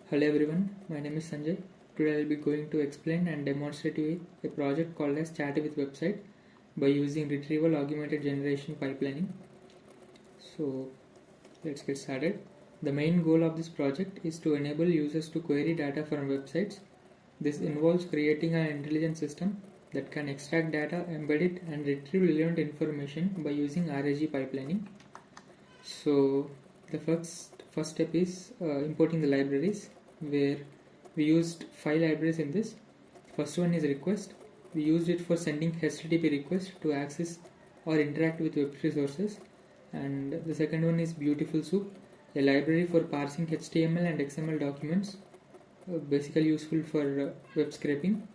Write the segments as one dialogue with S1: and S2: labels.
S1: Hello everyone, my name is Sanjay. Today I will be going to explain and demonstrate to you a project called as Chat with Website by using retrieval augmented generation pipelining. So let's get started. The main goal of this project is to enable users to query data from websites. This involves creating an intelligent system that can extract data, embed it, and retrieve relevant information by using RAG pipelining. So the first step is importing the libraries, where we used 5 libraries in this. First one is request. We used it for sending HTTP requests to access or interact with web resources. And the second one is BeautifulSoup, a library for parsing HTML and XML documents, basically useful for web scraping.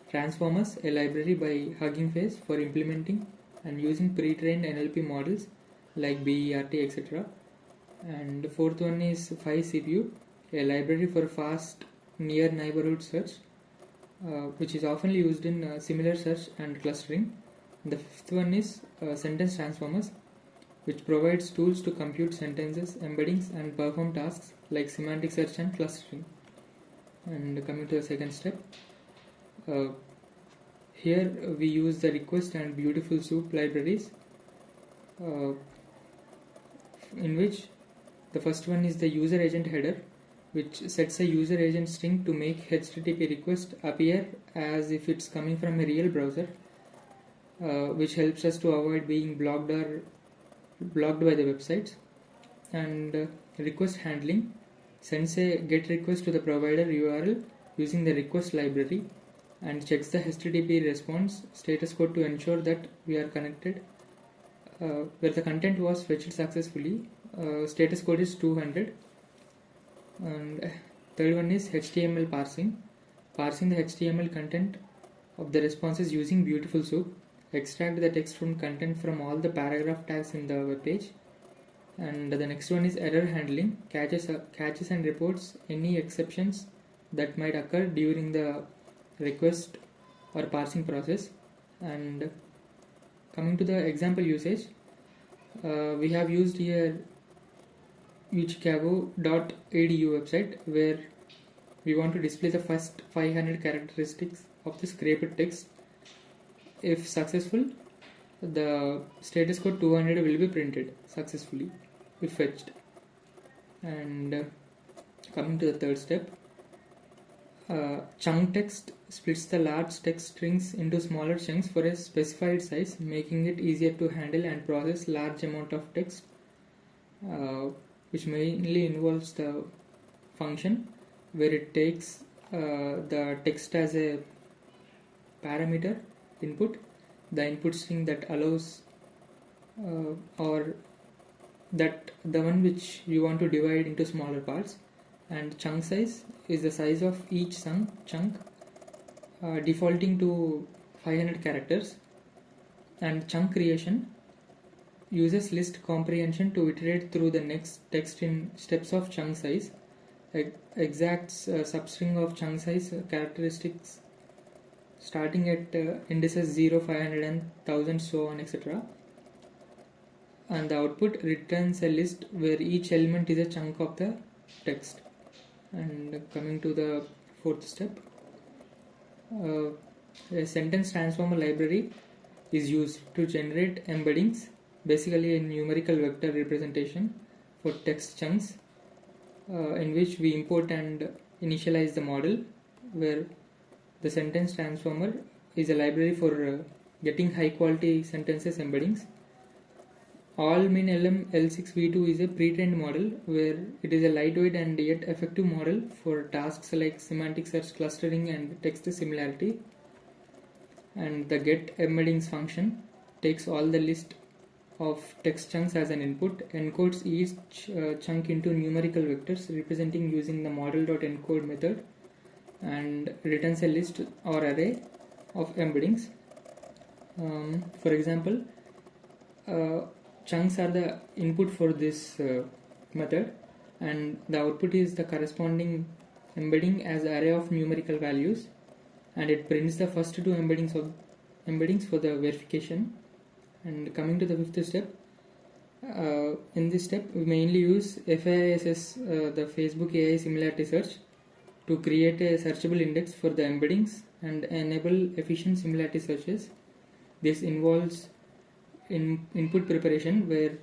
S1: Transformers, a library by Hugging Face for implementing and using pre-trained NLP models like BERT, etc. And the fourth one is 5CPU, a library for fast near neighborhood search, which is often used in similar search and clustering. The fifth one is sentence transformers, which provides tools to compute sentences, embeddings, and perform tasks like semantic search and clustering. And coming to the second step, here we use the request and BeautifulSoup libraries, in which the first one is the user agent header, which sets a user agent string to make HTTP request appear as if it's coming from a real browser, which helps us to avoid being blocked by the websites. And request handling sends a GET request to the provider URL using the request library and checks the HTTP response status code to ensure that we are connected. Where the content was fetched successfully, status code is 200. And third one is HTML parsing the HTML content of the responses using BeautifulSoup. Extract the text from content from all the paragraph tags in the web page. And the next one is error handling, catches and reports any exceptions that might occur during the request or parsing process. And coming to the example usage, we have used here uchikavo.edu website, where we want to display the first 500 characteristics of the scraped text. If successful, the status code 200 will be printed successfully if fetched. And coming to the third step, chunk text splits the large text strings into smaller chunks for a specified size, making it easier to handle and process large amount of text, which mainly involves the function where it takes the text as a parameter input, the input string that allows or that the one which you want to divide into smaller parts. And chunk size is the size of each chunk, defaulting to 500 characters. And chunk creation uses list comprehension to iterate through the next text in steps of chunk size, exacts substring of chunk size characteristics starting at indices 0, 500 and 1000, so on, etc. And the output returns a list where each element is a chunk of the text. And coming to the fourth step, a sentence transformer library is used to generate embeddings, basically a numerical vector representation for text chunks, in which we import and initialize the model, where the sentence transformer is a library for getting high quality sentences embeddings. AllMinLM L6v2 is a pre-trained model, where it is a lightweight and yet effective model for tasks like semantic search, clustering, and text similarity. And the get embeddings function takes all the list of text chunks as an input, encodes each chunk into numerical vectors representing using the model.encode method, and returns a list or array of embeddings. For example, chunks are the input for this method, and the output is the corresponding embedding as array of numerical values, and it prints the first two embeddings for the verification. And coming to the fifth step, In this step, we mainly use FAISS, the Facebook AI similarity search, to create a searchable index for the embeddings and enable efficient similarity searches. This involves input preparation, where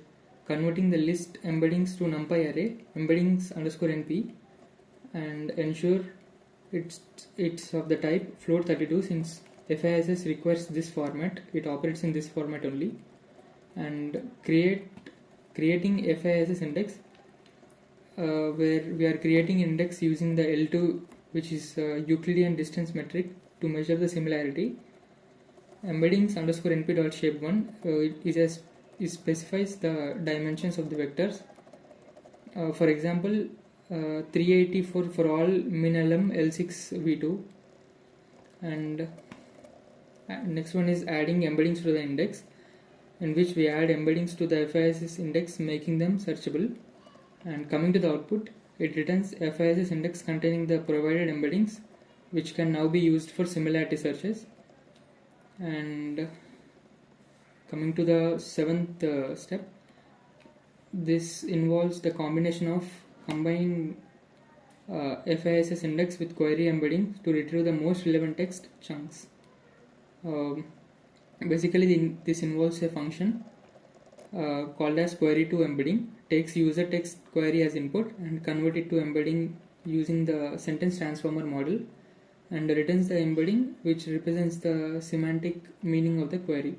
S1: converting the list embeddings to NumPy array embeddings_np, and ensure it's of the type float32. Since FAISS requires this format, it operates in this format only. And creating FAISS index, where we are creating index using the L2, which is Euclidean distance metric, to measure the similarity. Embeddings_np.shape1 it specifies the dimensions of the vectors. For example, 384 for all min-lm L6 v2. And next one is adding embeddings to the index, in which we add embeddings to the FAISS index, making them searchable. And coming to the output, it returns FAISS index containing the provided embeddings, which can now be used for similarity searches. And coming to the seventh step, this involves the combination of combining FAISS index with query embedding to retrieve the most relevant text chunks. Basically, this involves a function called as query2embedding, takes user text query as input and convert it to embedding using the sentence transformer model, and returns the embedding, which represents the semantic meaning of the query.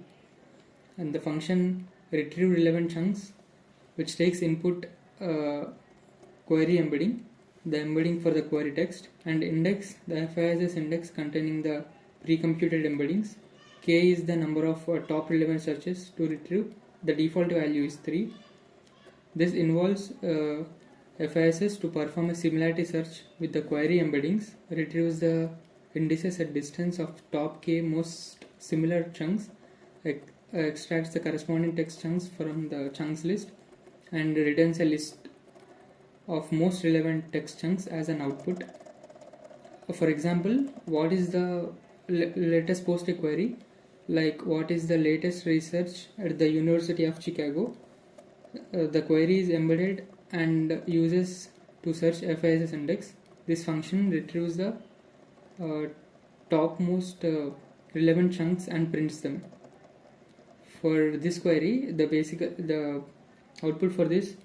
S1: And the function retrieve relevant chunks, which takes input query embedding, the embedding for the query text, and index the FAISS index containing the pre-computed embeddings. K is the number of top relevant searches to retrieve. The default value is 3. This involves FAISS to perform a similarity search with the query embeddings, retrieves the indices at distance of top k most similar chunks, extracts the corresponding text chunks from the chunks list, and returns a list of most relevant text chunks as an output. For example, what is the latest post a query, like what is the latest research at the University of Chicago. The query is embedded and uses to search FAISS index. This function retrieves the topmost relevant chunks and prints them. For this query, the output for this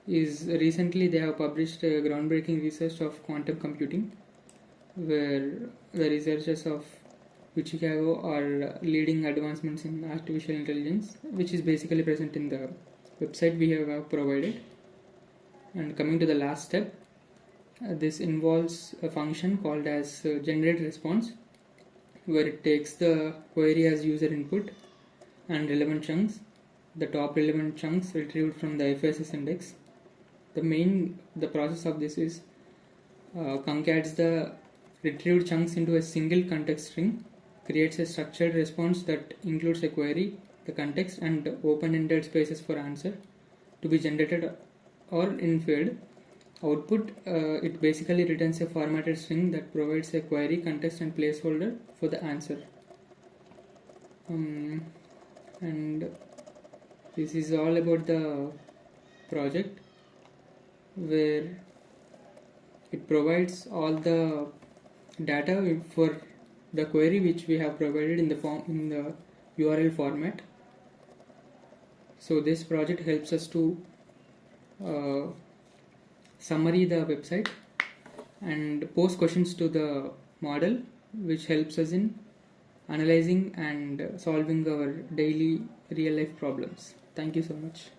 S1: is, recently they have published a groundbreaking research of quantum computing, where the researchers of Chicago are leading advancements in artificial intelligence, which is basically present in the website we have provided. And coming to the last step, this involves a function called as generate response, where it takes the query as user input and relevant chunks, the top relevant chunks retrieved from the FAISS index. The process of this is concats the retrieved chunks into a single context string, creates a structured response that includes a query, the context, and open-ended spaces for answer to be generated or inferred. Output, it basically returns a formatted string that provides a query, context, and placeholder for the answer. And this is all about the project, where it provides all the data for the query which we have provided in the URL format. So this project helps us to summary the website and pose questions to the model, which helps us in analyzing and solving our daily real life problems. Thank you so much.